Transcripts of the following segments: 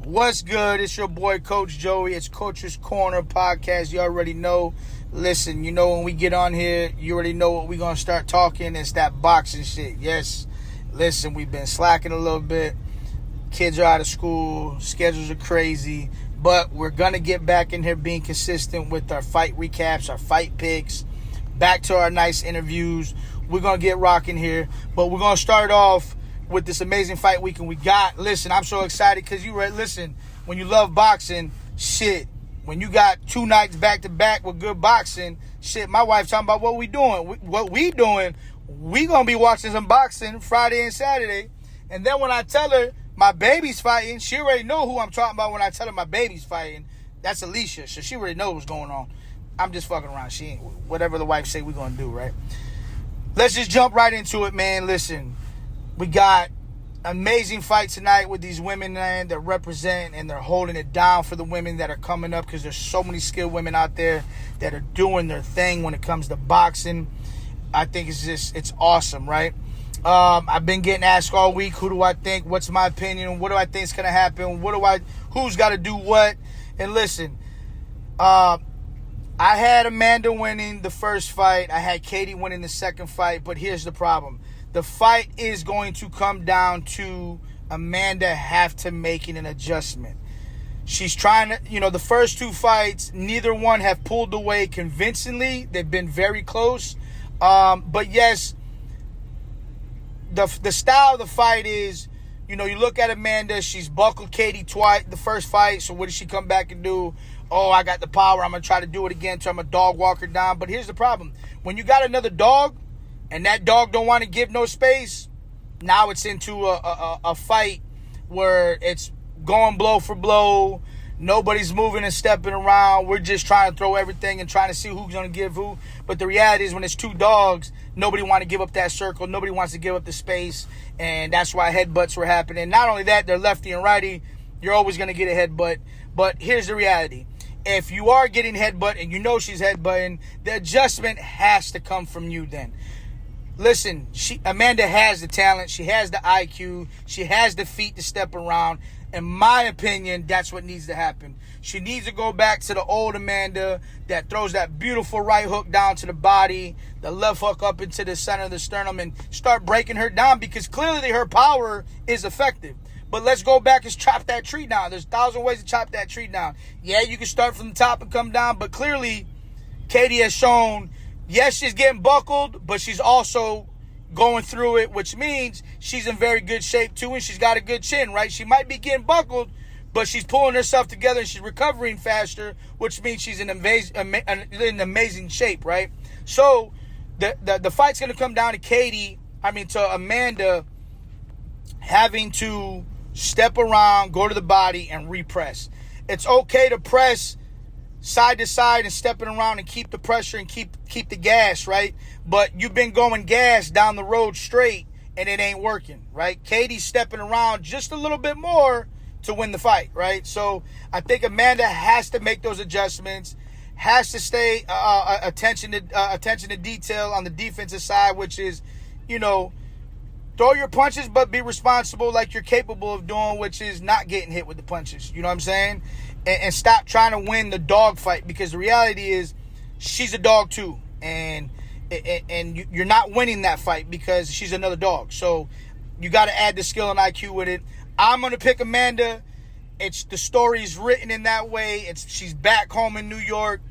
What's good? It's your boy, Coach Joey. It's Coach's Corner Podcast. You already know. Listen, you know when we get on here, you already know what we're going to start talking. It's that boxing shit. Yes. Listen, we've been slacking a little bit. Kids are out of school. Schedules are crazy. But we're going to get back in here being consistent with our fight recaps, our fight picks, back to our nice interviews. We're going to get rocking here. But we're going to start off with this amazing fight weekend we got. Listen, I'm so excited because listen, when you love boxing, shit, when you got 2 nights back-to-back with good boxing, shit, my wife talking about what we doing. We going to be watching some boxing Friday and Saturday. And then when I tell her my baby's fighting, she already know who I'm talking about when I tell her my baby's fighting. That's Alicia, so she already knows what's going on. I'm just fucking around. She ain't, whatever the wife say we going to do, right? Let's just jump right into it, man. Listen, we got amazing fight tonight with these women, man, that represent and they're holding it down for the women that are coming up because there's so many skilled women out there that are doing their thing when it comes to boxing. I think it's awesome, right? I've been getting asked all week, who do I think? What's my opinion? What do I think is going to happen? Who's got to do what? And listen, I had Amanda winning the first fight. I had Katie winning the second fight, but here's the problem. The fight is going to come down to Amanda have to making an adjustment. She's trying to, the first 2 fights, neither one have pulled away convincingly. They've been very close. But yes, the style of the fight is, you look at Amanda, she's buckled Katie twice the first fight. So what does she come back and do? Oh, I got the power. I'm going to try to do it again until I'm a dog walker down. But here's the problem. When you got another dog, and that dog don't want to give no space, now it's into a fight where it's going blow for blow. Nobody's moving and stepping around. We're just trying to throw everything and trying to see who's going to give who. But the reality is when it's 2 dogs, nobody want to give up that circle. Nobody wants to give up the space. And that's why headbutts were happening. Not only that, they're lefty and righty. You're always going to get a headbutt. But here's the reality. If you are getting headbutt and you know she's headbutting, the adjustment has to come from you then. Listen, Amanda has the talent. She has the IQ. She has the feet to step around. In my opinion, that's what needs to happen. She needs to go back to the old Amanda that throws that beautiful right hook down to the body, the left hook up into the center of the sternum, and start breaking her down because clearly her power is effective. But let's go back and chop that tree down. There's 1,000 ways to chop that tree down. Yeah, you can start from the top and come down, but clearly Katie has shown, yes, she's getting buckled, but she's also going through it, which means she's in very good shape too, and she's got a good chin, right? She might be getting buckled, but she's pulling herself together and she's recovering faster, which means she's in amazing shape, right? So the fight's going to come down to Amanda having to step around, go to the body, and repress. It's okay to press side to side and stepping around and keep the pressure and keep the gas, right? But you've been going gas down the road straight and it ain't working, right? Katie's stepping around just a little bit more to win the fight, right? So I think Amanda has to make those adjustments, has to stay attention to detail on the defensive side, which is, throw your punches but be responsible like you're capable of doing, which is not getting hit with the punches. You know what I'm saying? And stop trying to win the dog fight because the reality is she's a dog too. And you're not winning that fight because she's another dog. So you got to add the skill and IQ with it. I'm going to pick Amanda. The story is written in that way. She's back home in New York.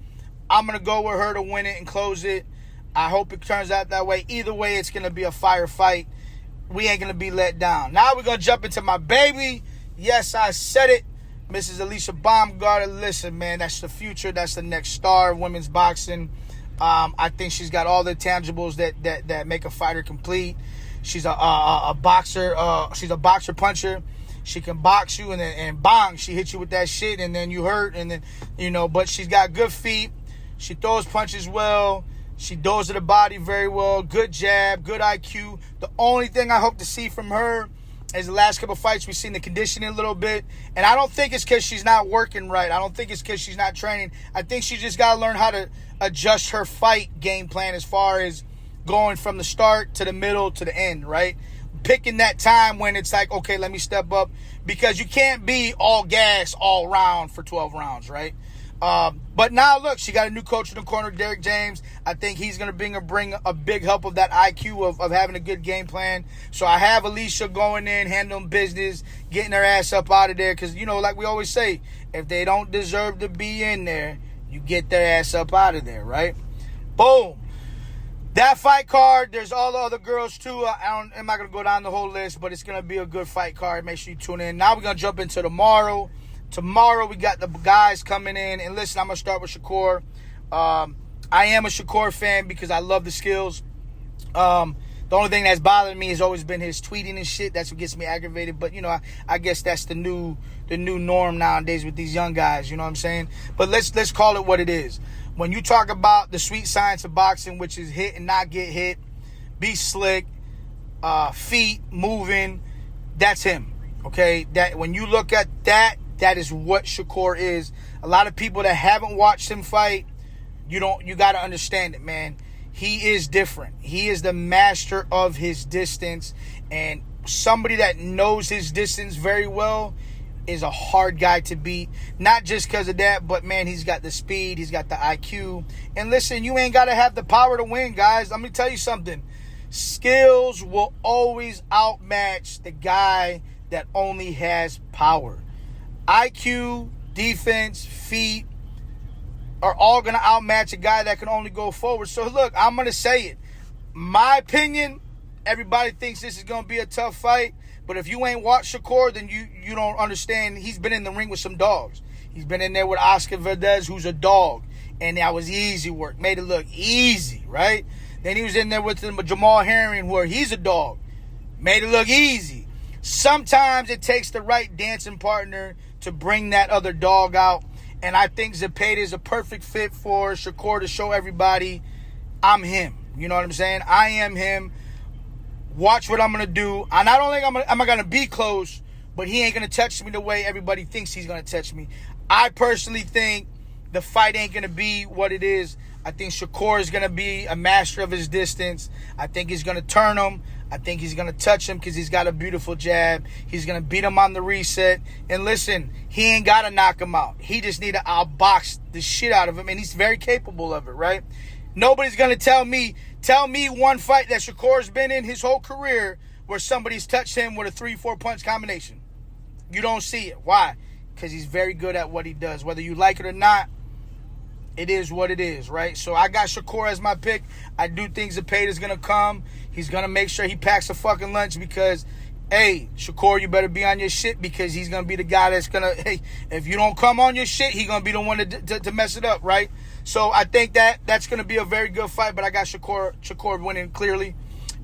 I'm going to go with her to win it and close it. I hope it turns out that way. Either way, it's going to be a fire fight. We ain't going to be let down. Now we're going to jump into my baby. Yes, I said it. Mrs. Alicia Baumgartner, listen, man, that's the future. That's the next star of women's boxing. I think she's got all the tangibles that make a fighter complete. She's a boxer. She's a boxer puncher. She can box you and then bang, she hits you with that shit and then you hurt and then But she's got good feet. She throws punches well. She does to the body very well. Good jab, good IQ. The only thing I hope to see from her is the last couple of fights we've seen the conditioning a little bit. And I don't think it's because she's not working right. I don't think it's because she's not training. I think she just got to learn how to adjust her fight game plan as far as going from the start to the middle to the end, right? picking that time when it's like, okay, let me step up, because you can't be all gas all round for 12 rounds, right? But now look, she got a new coach in the corner, Derek James. I think he's going to bring a big help of that IQ of having a good game plan. So I have Alicia going in, handling business, getting her ass up out of there. Because, like we always say, if they don't deserve to be in there, you get their ass up out of there, right? Boom. That fight card, there's all the other girls too. I'm not going to go down the whole list, but it's going to be a good fight card. Make sure you tune in. Now we're going to jump into tomorrow. Tomorrow we got the guys coming in. And listen, I'm going to start with Shakur. I am a Shakur fan because I love the skills. The only thing that's bothering me has always been his tweeting and shit. That's what gets me aggravated. But, I guess that's the new norm nowadays with these young guys. You know what I'm saying? But let's call it what it is. When you talk about the sweet science of boxing, which is hit and not get hit, be slick, feet moving, that's him. Okay? That when you look at that, that is what Shakur is. A lot of people that haven't watched him fight, you got to understand it, man. He is different. He is the master of his distance, and somebody that knows his distance very well is a hard guy to beat. Not just because of that, but man, he's got the speed, he's got the IQ. And listen, you ain't got to have the power to win, guys. Let me tell you something. Skills will always outmatch the guy that only has power. IQ, defense, feet are all going to outmatch a guy that can only go forward. So look, I'm going to say it. My opinion, everybody thinks this is going to be a tough fight. But if you ain't watched Shakur, then you don't understand. He's been in the ring with some dogs. He's been in there with Oscar Valdez, who's a dog. And that was easy work. Made it look easy, right? Then he was in there with Jamal Herring, where he's a dog. Made it look easy. Sometimes it takes the right dancing partner to bring that other dog out. And I think Zepeda is a perfect fit for Shakur to show everybody, I'm him. You know what I'm saying? I am him. Watch what I'm going to do. I not only am I going to be close, but he ain't going to touch me the way everybody thinks he's going to touch me. I personally think the fight ain't going to be what it is. I think Shakur is going to be a master of his distance. I think he's going to turn him. I think he's going to touch him because he's got a beautiful jab. He's going to beat him on the reset. And listen, he ain't got to knock him out. He just need to outbox the shit out of him, and he's very capable of it, right? Nobody's going to tell me one fight that Shakur's been in his whole career where somebody's touched him with a 3-4 punch combination. You don't see it. Why? Because he's very good at what he does. Whether you like it or not, it is what it is, right? So I got Shakur as my pick. I do think Zepeda's going to come. He's going to make sure he packs a fucking lunch because, hey, Shakur, you better be on your shit because he's going to be the guy that's going to, hey, if you don't come on your shit, he's going to be the one to mess it up, right? So I think that's going to be a very good fight, but I got Shakur winning clearly.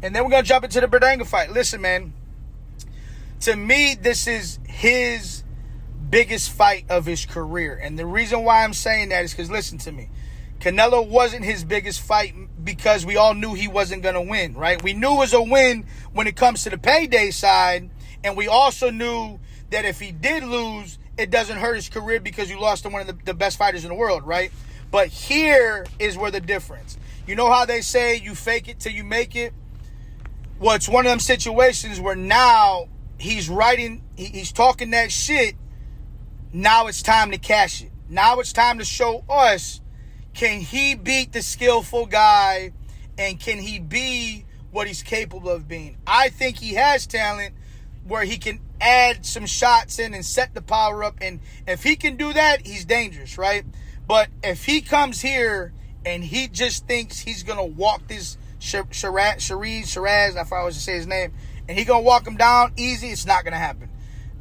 And then we're going to jump into the berlanga fight. Listen, man, to me, this is his biggest fight of his career. And the reason why I'm saying that is because, listen to me, Canelo wasn't his biggest fight because we all knew he wasn't going to win, right? We knew it was a win when it comes to the payday side, and we also knew that if he did lose, it doesn't hurt his career because you lost to one of the best fighters in the world, right? But here is where the difference. You know how they say you fake it till you make it? Well, it's one of them situations where now he's talking that shit. Now it's time to cash it. Now it's time to show us, can he beat the skillful guy and can he be what he's capable of being? I think he has talent where he can add some shots in and set the power up. And if he can do that, he's dangerous, right? But if he comes here and he just thinks he's going to walk this Shiraz, I thought I was to say his name, and he's going to walk him down easy, it's not going to happen.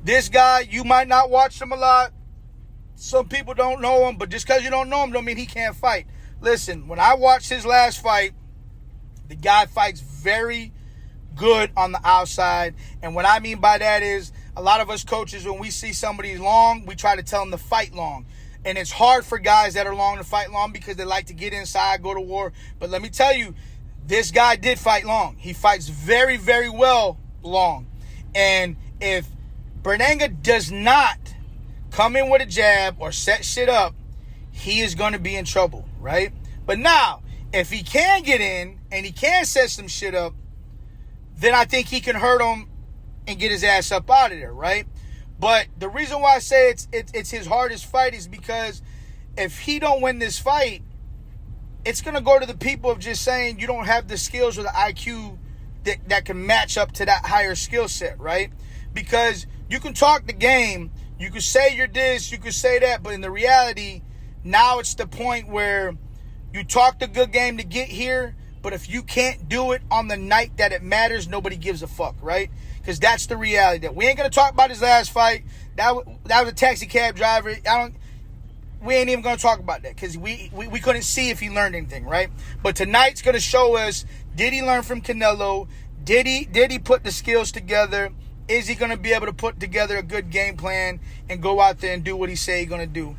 This guy, you might not watch him a lot. Some people don't know him, but just because you don't know him don't mean he can't fight. Listen, when I watched his last fight, the guy fights very good on the outside. And what I mean by that is a lot of us coaches, when we see somebody long, we try to tell them to fight long. And it's hard for guys that are long to fight long because they like to get inside, go to war. But let me tell you, this guy did fight long. He fights very, very well long. And if berlanga does not come in with a jab or set shit up, he is going to be in trouble, right? But now, if he can get in and he can set some shit up, then I think he can hurt him and get his ass up out of there, right? But the reason why I say it's his hardest fight is because if he don't win this fight, it's going to go to the people of just saying you don't have the skills or the IQ that can match up to that higher skill set, right? Because you can talk the game, you can say you're this, you can say that, but in the reality, now it's the point where you talk the good game to get here, but if you can't do it on the night that it matters, nobody gives a fuck, right? Because that's the reality. That we ain't going to talk about his last fight. That was a taxi cab driver. We ain't even going to talk about that because we couldn't see if he learned anything, right? But tonight's going to show us, did he learn from Canelo? Did he put the skills together? Is he going to be able to put together a good game plan and go out there and do what he say he's going to do?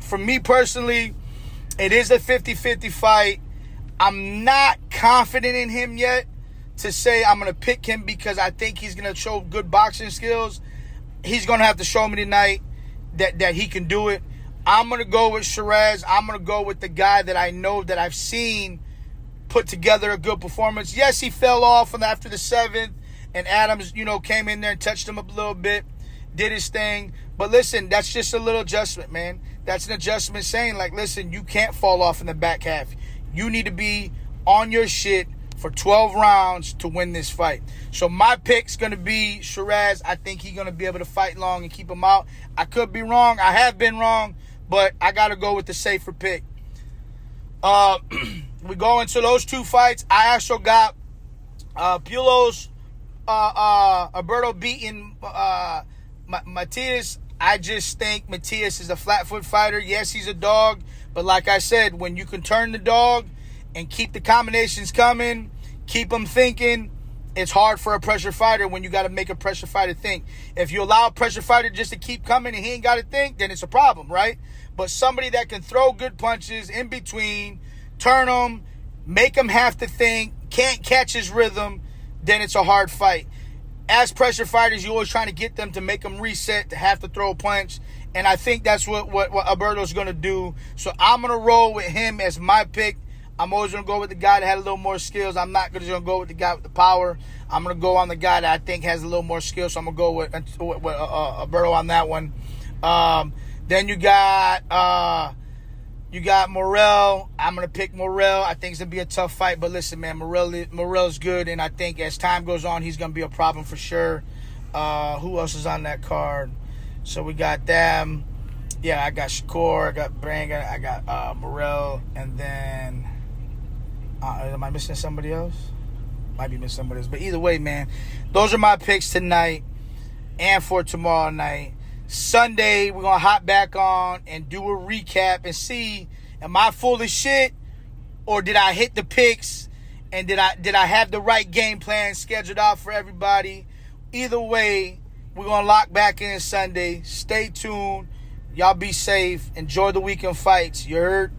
For me personally, it is a 50-50 fight. I'm not confident in him yet to say I'm going to pick him because I think he's going to show good boxing skills. He's going to have to show me tonight that he can do it. I'm going to go with Shiraz. I'm going to go with the guy that I know that I've seen put together a good performance. Yes, he fell off after the 7th, and Adams, came in there and touched him up a little bit, did his thing. But listen, that's just a little adjustment, man. That's an adjustment saying, like, listen, you can't fall off in the back half. You need to be on your shit for 12 rounds to win this fight. So my pick's going to be Shiraz. I think he's going to be able to fight long and keep him out. I could be wrong. I have been wrong, but I got to go with the safer pick. We go into those two fights. I also got Pulos Alberto beating Matias. I just think Matias is a flat-foot fighter. Yes, he's a dog, but like I said, when you can turn the dog and keep the combinations coming, keep them thinking, it's hard for a pressure fighter when you got to make a pressure fighter think. If you allow a pressure fighter just to keep coming and he ain't got to think, then it's a problem, right? But somebody that can throw good punches in between, turn them, make him have to think, can't catch his rhythm, then it's a hard fight. As pressure fighters, you're always trying to get them to make them reset, to have to throw a punch. And I think that's what Alberto's going to do. So I'm going to roll with him as my pick. I'm always going to go with the guy that had a little more skills. I'm not going to go with the guy with the power. I'm going to go on the guy that I think has a little more skills. So I'm going to go with Alberto on that one. Then you got Morrell. I'm going to pick Morrell. I think it's going to be a tough fight. But listen, man, Morrell's good. And I think as time goes on, he's going to be a problem for sure. Who else is on that card? So we got them. Yeah, I got Shakur. I got Berlanga. I got Morrell. And then... am I missing somebody else? Might be missing somebody else. But either way, man, those are my picks tonight and for tomorrow night. Sunday, we're going to hop back on and do a recap and see, am I full of shit or did I hit the picks and did I have the right game plan scheduled out for everybody? Either way, we're going to lock back in Sunday. Stay tuned. Y'all be safe. Enjoy the weekend fights. You heard?